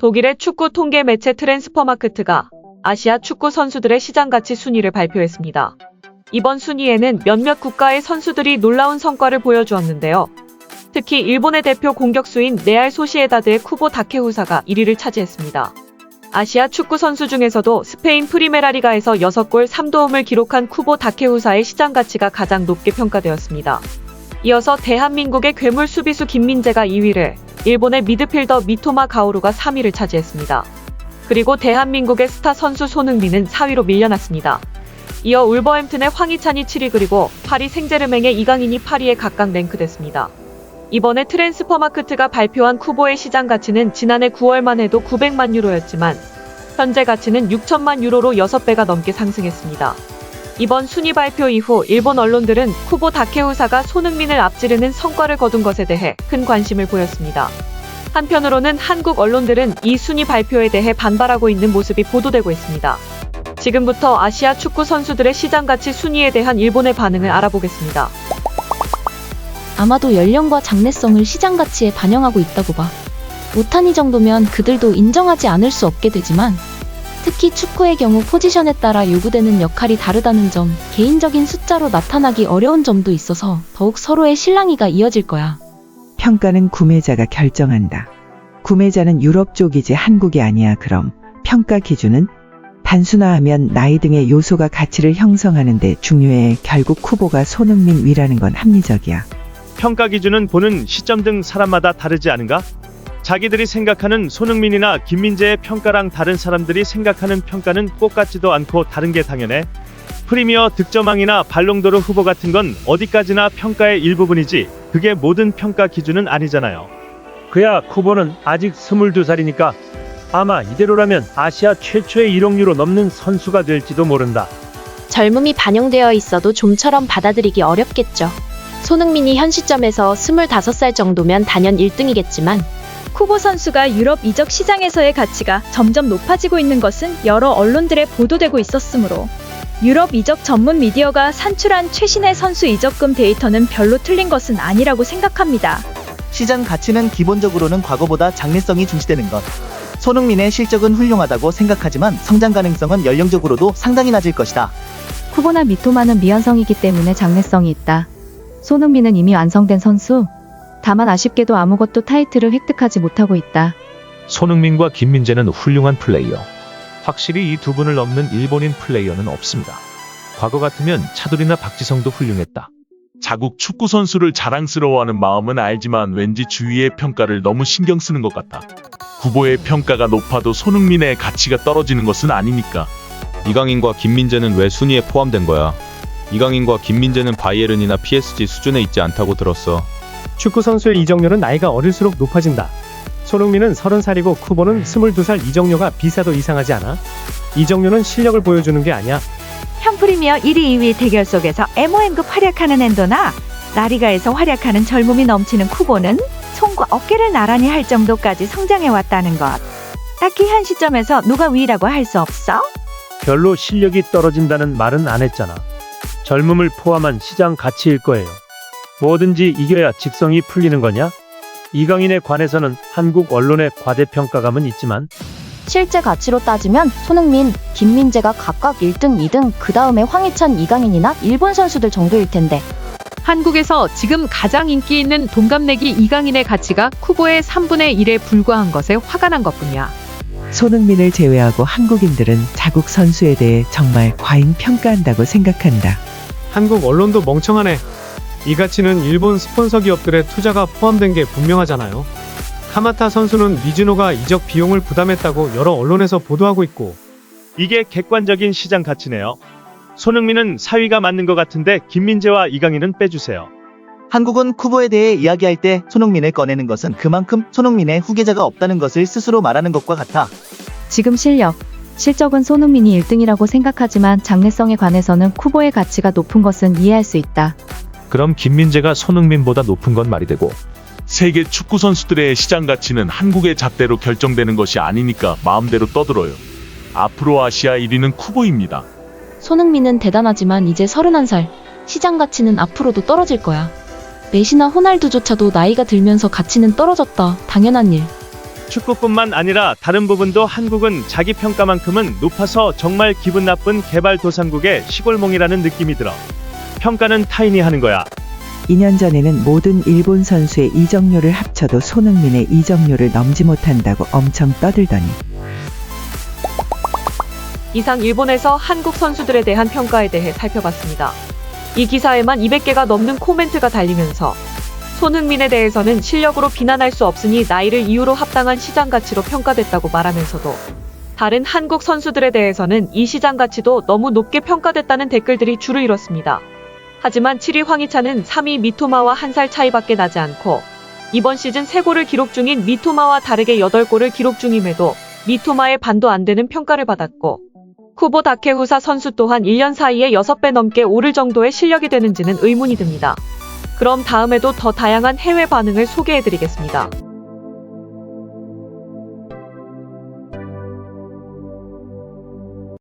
독일의 축구 통계 매체 트랜스퍼마크트가 아시아 축구 선수들의 시장 가치 순위를 발표했습니다. 이번 순위에는 몇몇 국가의 선수들이 놀라운 성과를 보여주었는데요. 특히 일본의 대표 공격수인 레알 소시에다드의 쿠보 다케후사가 1위를 차지했습니다. 아시아 축구 선수 중에서도 스페인 프리메라리가에서 6골 3도움을 기록한 쿠보 다케후사의 시장 가치가 가장 높게 평가되었습니다. 이어서 대한민국의 괴물 수비수 김민재가 2위를, 일본의 미드필더 미토마 가오루가 3위를 차지했습니다. 그리고 대한민국의 스타 선수 손흥민은 4위로 밀려났습니다. 이어 울버햄튼의 황희찬이 7위 그리고 파리 생제르맹의 이강인이 8위에 각각 랭크됐습니다. 이번에 트랜스퍼마크트가 발표한 쿠보의 시장 가치는 지난해 9월만 해도 900만 유로였지만 현재 가치는 6천만 유로로 6배가 넘게 상승했습니다. 이번 순위 발표 이후 일본 언론들은 쿠보 다케후사가 손흥민을 앞지르는 성과를 거둔 것에 대해 큰 관심을 보였습니다. 한편으로는 한국 언론들은 이 순위 발표에 대해 반발하고 있는 모습이 보도되고 있습니다. 지금부터 아시아 축구 선수들의 시장 가치 순위에 대한 일본의 반응을 알아보겠습니다. 아마도 연령과 장래성을 시장 가치에 반영하고 있다고 봐. 오타니 정도면 그들도 인정하지 않을 수 없게 되지만 특히 축구의 경우 포지션에 따라 요구되는 역할이 다르다는 점, 개인적인 숫자로 나타나기 어려운 점도 있어서 더욱 서로의 실랑이가 이어질 거야. 평가는 구매자가 결정한다. 구매자는 유럽 쪽이지 한국이 아니야. 그럼 평가 기준은? 단순화하면 나이 등의 요소가 가치를 형성하는 데 중요해. 결국 쿠보가 손흥민 위라는 건 합리적이야. 평가 기준은 보는 시점 등 사람마다 다르지 않은가? 자기들이 생각하는 손흥민이나 김민재의 평가랑 다른 사람들이 생각하는 평가는 똑같지도 않고 다른 게 당연해. 프리미어 득점왕이나 발롱도르 후보 같은 건 어디까지나 평가의 일부분이지 그게 모든 평가 기준은 아니잖아요. 그야 쿠보는 아직 22살이니까 아마 이대로라면 아시아 최초의 1억 유로 넘는 선수가 될지도 모른다. 젊음이 반영되어 있어도 좀처럼 받아들이기 어렵겠죠. 손흥민이 현 시점에서 25살 정도면 단연 1등이겠지만 쿠보 선수가 유럽 이적 시장에서의 가치가 점점 높아지고 있는 것은 여러 언론들에 보도되고 있었으므로 유럽 이적 전문 미디어가 산출한 최신의 선수 이적금 데이터는 별로 틀린 것은 아니라고 생각합니다. 시장 가치는 기본적으로는 과거보다 장래성이 중시되는 것. 손흥민의 실적은 훌륭하다고 생각하지만 성장 가능성은 연령적으로도 상당히 낮을 것이다. 쿠보나 미토마는 미완성이기 때문에 장래성이 있다. 손흥민은 이미 완성된 선수. 다만 아쉽게도 아무것도 타이틀을 획득하지 못하고 있다. 손흥민과 김민재는 훌륭한 플레이어. 확실히 이 두 분을 넘는 일본인 플레이어는 없습니다. 과거 같으면 차돌이나 박지성도 훌륭했다. 자국 축구 선수를 자랑스러워하는 마음은 알지만 왠지 주위의 평가를 너무 신경 쓰는 것 같아. 후보의 평가가 높아도 손흥민의 가치가 떨어지는 것은 아니니까. 이강인과 김민재는 왜 순위에 포함된 거야? 이강인과 김민재는 바이에른이나 PSG 수준에 있지 않다고 들었어. 축구 선수의 이적료는 나이가 어릴수록 높아진다. 손흥민은 30살이고 쿠보는 22살. 이적료가 비싸도 이상하지 않아? 이적료는 실력을 보여주는 게 아니야. 현 프리미어 1위, 2위 대결 속에서 MON급 활약하는 엔도나 라리가에서 활약하는 젊음이 넘치는 쿠보는 손과 어깨를 나란히 할 정도까지 성장해왔다는 것. 딱히 현 시점에서 누가 위라고 할 수 없어? 별로 실력이 떨어진다는 말은 안 했잖아. 젊음을 포함한 시장 가치일 거예요. 뭐든지 이겨야 직성이 풀리는 거냐? 이강인에 관해서는 한국 언론의 과대평가감은 있지만 실제 가치로 따지면 손흥민, 김민재가 각각 1등, 2등, 그 다음에 황희찬, 이강인이나 일본 선수들 정도일 텐데. 한국에서 지금 가장 인기 있는 동갑내기 이강인의 가치가 쿠보의 3분의 1에 불과한 것에 화가 난 것뿐이야. 손흥민을 제외하고 한국인들은 자국 선수에 대해 정말 과잉 평가한다고 생각한다. 한국 언론도 멍청하네. 이 가치는 일본 스폰서 기업들의 투자가 포함된 게 분명하잖아요. 카마타 선수는 미즈노가 이적 비용을 부담했다고 여러 언론에서 보도하고 있고. 이게 객관적인 시장 가치네요. 손흥민은 4위가 맞는 것 같은데 김민재와 이강인은 빼주세요. 한국은 쿠보에 대해 이야기할 때 손흥민을 꺼내는 것은 그만큼 손흥민의 후계자가 없다는 것을 스스로 말하는 것과 같아. 지금 실적은 손흥민이 1등이라고 생각하지만 장래성에 관해서는 쿠보의 가치가 높은 것은 이해할 수 있다. 그럼 김민재가 손흥민보다 높은 건 말이 되고 세계 축구 선수들의 시장 가치는 한국의 잣대로 결정되는 것이 아니니까 마음대로 떠들어요. 앞으로 아시아 1위는 쿠보입니다. 손흥민은 대단하지만 이제 31살. 시장 가치는 앞으로도 떨어질 거야. 메시나 호날두조차도 나이가 들면서 가치는 떨어졌다. 당연한 일. 축구뿐만 아니라 다른 부분도 한국은 자기 평가만큼은 높아서 정말 기분 나쁜 개발도상국의 시골몽이라는 느낌이 들어. 평가는 타인이 하는 거야. 2년 전에는 모든 일본 선수의 이적료를 합쳐도 손흥민의 이적료를 넘지 못한다고 엄청 떠들더니 이상 일본에서 한국 선수들에 대한 평가에 대해 살펴봤습니다. 이 기사에만 200개가 넘는 코멘트가 달리면서 손흥민에 대해서는 실력으로 비난할 수 없으니 나이를 이유로 합당한 시장 가치로 평가됐다고 말하면서도 다른 한국 선수들에 대해서는 이 시장 가치도 너무 높게 평가됐다는 댓글들이 줄을 이뤘습니다. 하지만 7위 황희찬은 3위 미토마와 1살 차이밖에 나지 않고 이번 시즌 3골을 기록 중인 미토마와 다르게 8골을 기록 중임에도 미토마의 반도 안 되는 평가를 받았고 쿠보 다케후사 선수 또한 1년 사이에 6배 넘게 오를 정도의 실력이 되는지는 의문이 듭니다. 그럼 다음에도 더 다양한 해외 반응을 소개해드리겠습니다.